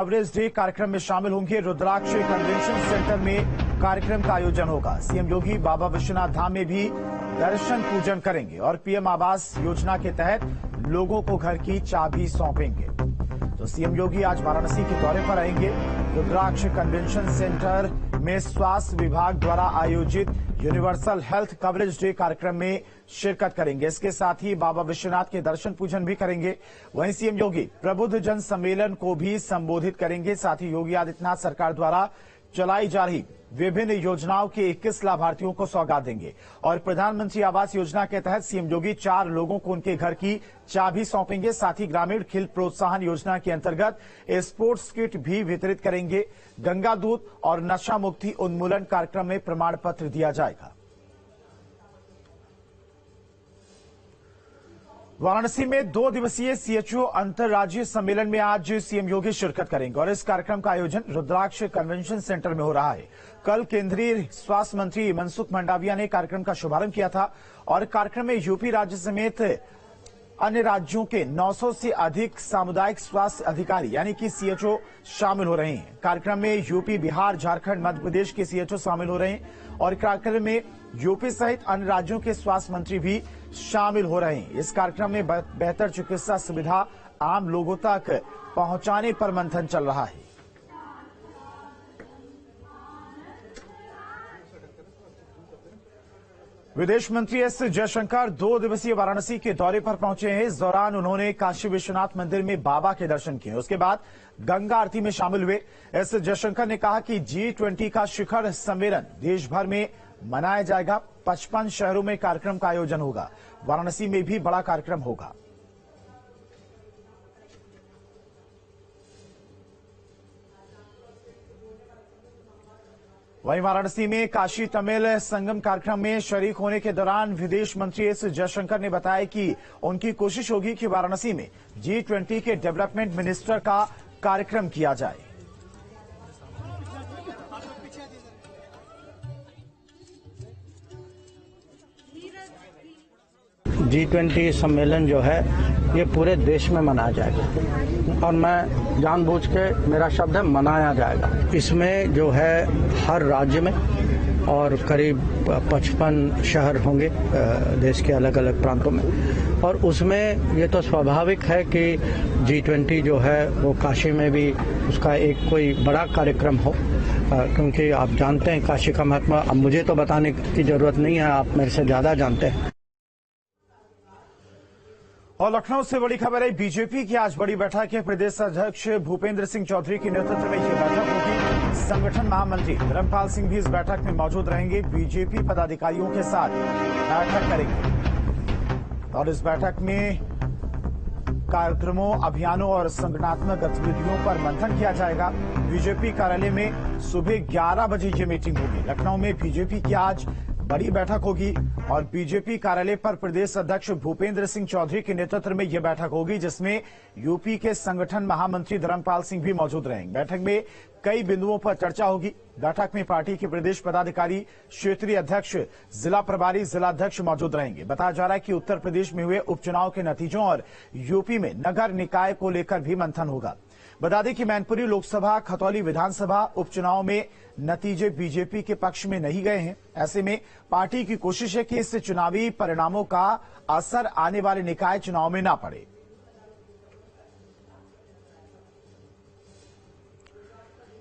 Coverage day कार्यक्रम में शामिल होंगे। रुद्राक्ष कन्वेंशन सेंटर में कार्यक्रम का आयोजन होगा। सीएम योगी बाबा विश्वनाथ धाम में भी दर्शन पूजन करेंगे और पीएम आवास योजना के तहत लोगों को घर की चाबी सौंपेंगे। तो सीएम योगी आज वाराणसी के दौरे पर आएंगे। रुद्राक्ष कन्वेंशन सेंटर में स्वास्थ्य विभाग द्वारा आयोजित यूनिवर्सल हेल्थ कवरेज डे कार्यक्रम में शिरकत करेंगे। इसके साथ ही बाबा विश्वनाथ के दर्शन पूजन भी करेंगे। वहीं सीएम योगी प्रबुद्ध जन सम्मेलन को भी संबोधित करेंगे। साथ ही योगी आदित्यनाथ सरकार द्वारा चलाई जा रही विभिन्न योजनाओं के 21 लाभार्थियों को सौगात देंगे और प्रधानमंत्री आवास योजना के तहत सीएम योगी 4 लोगों को उनके घर की चाबी सौंपेंगे। साथ ही ग्रामीण खेल प्रोत्साहन योजना के अंतर्गत स्पोर्ट्स किट भी वितरित करेंगे। गंगा दूत और नशा मुक्ति उन्मूलन कार्यक्रम में प्रमाण पत्र दिया जाएगा। वाराणसी में 2 दिवसीय सीएचओ अंतर्राज्यीय सम्मेलन में आज सीएम योगी शिरकत करेंगे और इस कार्यक्रम का आयोजन रुद्राक्ष कन्वेंशन सेंटर में हो रहा है। कल केंद्रीय स्वास्थ्य मंत्री मनसुख मंडाविया ने कार्यक्रम का शुभारंभ किया था और कार्यक्रम में यूपी राज्य समेत अन्य राज्यों के 900 से अधिक सामुदायिक स्वास्थ्य अधिकारी यानी कि सीएचओ शामिल हो रहे हैं। कार्यक्रम में यूपी, बिहार, झारखंड, मध्य प्रदेश के सीएचओ शामिल हो रहे हैं और कार्यक्रम में यूपी सहित अन्य राज्यों के स्वास्थ्य मंत्री भी शामिल हो रहे हैं। इस कार्यक्रम में बेहतर चिकित्सा सुविधा आम लोगों तक पहुंचाने पर मंथन चल रहा है। विदेश मंत्री एस जयशंकर 2 दिवसीय वाराणसी के दौरे पर पहुंचे हैं। इस दौरान उन्होंने काशी विश्वनाथ मंदिर में बाबा के दर्शन किए। उसके बाद गंगा आरती में शामिल हुए। एस जयशंकर ने कहा कि G20 का शिखर सम्मेलन देश भर में मनाया जाएगा। 55 शहरों में कार्यक्रम का आयोजन होगा। वाराणसी में भी बड़ा कार्यक्रम होगा। वहीं वाराणसी में काशी तमिल संगम कार्यक्रम में शरीक होने के दौरान विदेश मंत्री एस जयशंकर ने बताया कि उनकी कोशिश होगी कि वाराणसी में G20 के डेवलपमेंट मिनिस्टर का कार्यक्रम किया जाए। G20 सम्मेलन जो है ये पूरे देश में मनाया जाएगा और मैं जानबूझ के मेरा शब्द है मनाया जाएगा। इसमें जो है हर राज्य में और करीब 55 शहर होंगे देश के अलग अलग प्रांतों में और उसमें ये तो स्वाभाविक है कि G20 जो है वो काशी में भी उसका एक कोई बड़ा कार्यक्रम हो, क्योंकि आप जानते हैं काशी का महत्व। अब मुझे तो बताने की जरूरत नहीं है, आप मेरे से ज्यादा जानते हैं। और लखनऊ से बड़ी खबर है, बीजेपी की आज बड़ी बैठक है। प्रदेश अध्यक्ष भूपेंद्र सिंह चौधरी के नेतृत्व में यह बैठक होगी। संगठन महामंत्री धर्मपाल सिंह भी इस बैठक में मौजूद रहेंगे। बीजेपी पदाधिकारियों के साथ बैठक करेंगे और इस बैठक में कार्यक्रमों, अभियानों और संगठनात्मक गतिविधियों पर मंथन किया जाएगा। बीजेपी कार्यालय में सुबह 11 बजे ये मीटिंग होगी। लखनऊ में बीजेपी की आज बड़ी बैठक होगी और बीजेपी कार्यालय पर प्रदेश अध्यक्ष भूपेंद्र सिंह चौधरी के नेतृत्व में यह बैठक होगी, जिसमें यूपी के संगठन महामंत्री धर्मपाल सिंह भी मौजूद रहेंगे। बैठक में कई बिंदुओं पर चर्चा होगी। बैठक में पार्टी के प्रदेश पदाधिकारी, क्षेत्रीय अध्यक्ष, जिला प्रभारी, जिलाध्यक्ष मौजूद रहेंगे। बताया जा रहा है कि उत्तर प्रदेश में हुए उपचुनाव के नतीजों और यूपी में नगर निकाय को लेकर भी मंथन होगा। बता दें कि मैनपुरी लोकसभा, खतौली विधानसभा उपचुनाव में नतीजे बीजेपी के पक्ष में नहीं गए हैं। ऐसे में पार्टी की कोशिश है कि इस चुनावी परिणामों का असर आने वाले निकाय चुनाव में न पड़े।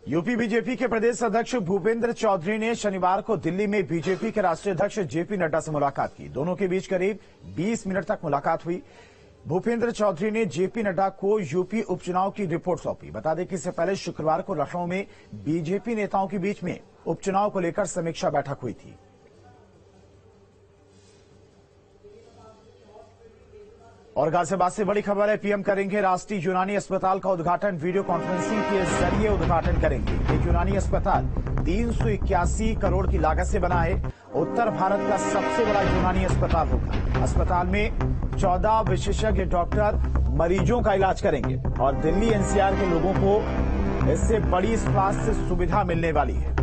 यूपी बीजेपी के प्रदेश अध्यक्ष भूपेंद्र चौधरी ने शनिवार को दिल्ली में बीजेपी के राष्ट्रीय अध्यक्ष जेपी नड्डा से मुलाकात की। दोनों के बीच करीब 20 मिनट तक मुलाकात हुई। भूपेंद्र चौधरी ने जेपी नड्डा को यूपी उपचुनाव की रिपोर्ट सौंपी। बता दें कि इससे पहले शुक्रवार को लखनऊ में बीजेपी नेताओं के बीच में उपचुनाव को लेकर समीक्षा बैठक हुई थी। और गाजियाबाद से बड़ी खबर है, पीएम करेंगे राष्ट्रीय यूनानी अस्पताल का उद्घाटन। वीडियो कॉन्फ्रेंसिंग के जरिए उद्घाटन करेंगे। ये यूनानी अस्पताल 381 करोड़ की लागत से बना है। उत्तर भारत का सबसे बड़ा यूनानी अस्पताल होगा। अस्पताल में 14 विशेषज्ञ डॉक्टर मरीजों का इलाज करेंगे और दिल्ली एनसीआर के लोगों को इससे बड़ी स्वास्थ्य सुविधा मिलने वाली है।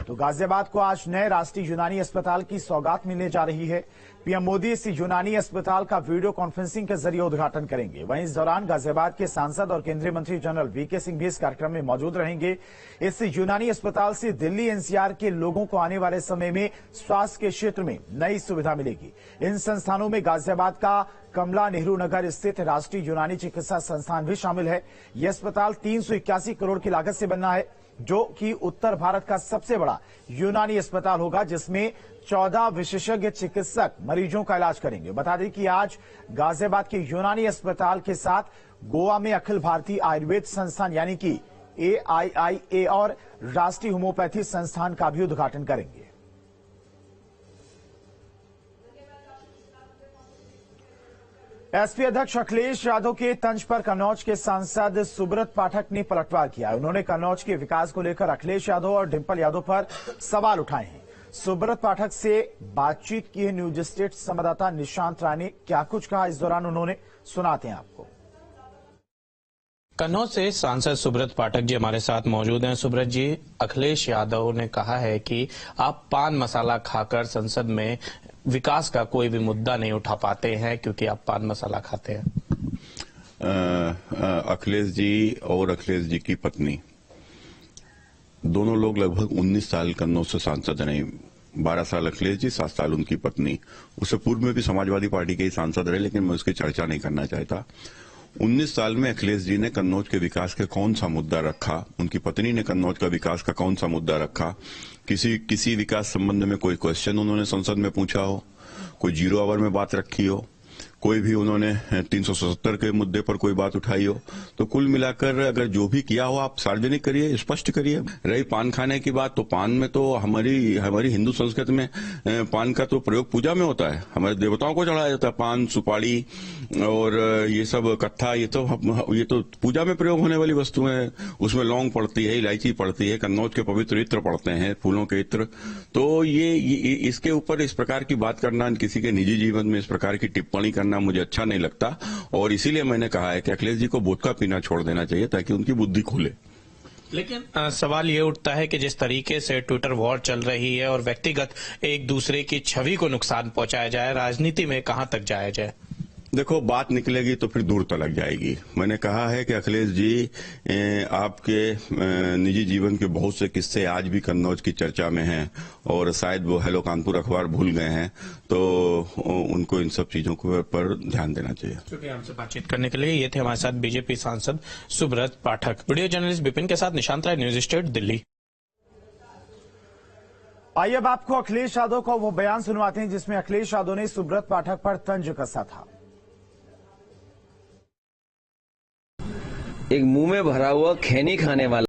तो गाजियाबाद को आज नए राष्ट्रीय यूनानी अस्पताल की सौगात मिलने जा रही है। पीएम मोदी इस यूनानी अस्पताल का वीडियो कॉन्फ्रेंसिंग के जरिए उद्घाटन करेंगे। वहीं इस दौरान गाजियाबाद के सांसद और केंद्रीय मंत्री जनरल वीके सिंह भी इस कार्यक्रम में मौजूद रहेंगे। इस यूनानी अस्पताल से दिल्ली एनसीआर के लोगों को आने वाले समय में स्वास्थ्य के क्षेत्र में नई सुविधा मिलेगी। इन संस्थानों में गाजियाबाद का कमला नेहरू नगर स्थित राष्ट्रीय यूनानी चिकित्सा संस्थान भी शामिल है। यह अस्पताल 381 करोड़ की लागत से बनना है, जो कि उत्तर भारत का सबसे बड़ा यूनानी अस्पताल होगा, जिसमें 14 विशेषज्ञ चिकित्सक मरीजों का इलाज करेंगे। बता दें कि आज गाजियाबाद के यूनानी अस्पताल के साथ गोवा में अखिल भारतीय आयुर्वेद संस्थान यानी कि AIIA और राष्ट्रीय होम्योपैथी संस्थान का भी उद्घाटन करेंगे। एसपी अध्यक्ष अखिलेश यादव के तंज पर कन्नौज के सांसद सुब्रत पाठक ने पलटवार किया। उन्होंने कन्नौज के विकास को लेकर अखिलेश यादव और डिंपल यादव पर सवाल उठाए हैं। सुब्रत पाठक से बातचीत की है न्यूज स्टेट संवाददाता निशांत राय ने। क्या कुछ कहा इस दौरान उन्होंने, सुनाते हैं आपको। कन्नौज से सांसद सुब्रत पाठक जी हमारे साथ मौजूद हैं। सुब्रत जी, अखिलेश यादव ने कहा है कि आप पान मसाला खाकर संसद में विकास का कोई भी मुद्दा नहीं उठा पाते हैं क्योंकि आप पान मसाला खाते हैं। अखिलेश जी और अखिलेश जी की पत्नी दोनों लोग लगभग 19 साल कन्नौज से सांसद रहे। 12 साल अखिलेश जी, 7 साल उनकी पत्नी। उससे पूर्व में भी समाजवादी पार्टी के ही सांसद रहे, लेकिन मैं उसकी चर्चा नहीं करना चाहता। 19 साल में अखिलेश जी ने कन्नौज के विकास का कौन सा मुद्दा रखा, उनकी पत्नी ने कन्नौज का विकास का कौन सा मुद्दा रखा, किसी विकास संबंध में कोई क्वेश्चन उन्होंने संसद में पूछा हो, कोई 0 आवर में बात रखी हो, कोई भी उन्होंने 377 के मुद्दे पर कोई बात उठाई हो। तो कुल मिलाकर अगर जो भी किया हो आप सार्वजनिक करिए, स्पष्ट करिए। रही पान खाने की बात, तो पान में तो हमारी हिंदू संस्कृति में पान का तो प्रयोग पूजा में होता है, हमारे देवताओं को चढ़ाया जाता है। पान, सुपारी और ये सब कत्था, ये तो पूजा में प्रयोग होने वाली वस्तुएं हैं। उसमें लौंग पड़ती है, इलायची पड़ती है, कन्नौज के पवित्र इत्र पड़ते हैं, फूलों के इत्र। तो ये इसके ऊपर इस प्रकार की बात करना, किसी के निजी जीवन में इस प्रकार की टिप्पणी करना मुझे अच्छा नहीं लगता। और इसीलिए मैंने कहा है कि अखिलेश जी को वोडका पीना छोड़ देना चाहिए ताकि उनकी बुद्धि खुले। लेकिन सवाल ये उठता है कि जिस तरीके से ट्विटर वॉर चल रही है और व्यक्तिगत एक दूसरे की छवि को नुकसान पहुंचाया जाए, राजनीति में कहां तक जाया जाए? देखो, बात निकलेगी तो फिर दूर तक जाएगी। मैंने कहा है कि अखिलेश जी, आपके निजी जीवन के बहुत से किस्से आज भी कन्नौज की चर्चा में हैं और शायद वो हेलो कानपुर अखबार भूल गए हैं, तो उनको इन सब चीजों पर ध्यान देना चाहिए। क्योंकि हमसे बातचीत करने के लिए ये थे हमारे साथ बीजेपी सांसद सुब्रत पाठक। वीडियो जर्नलिस्ट विपिन के साथ निशांत राय, न्यूज स्टेट, दिल्ली। आइए अब आपको अखिलेश यादव का वो बयान सुनवाते हैं जिसमें अखिलेश यादव ने सुब्रत पाठक पर तंज कसा था। एक मुंह में भरा हुआ खैनी खाने वाला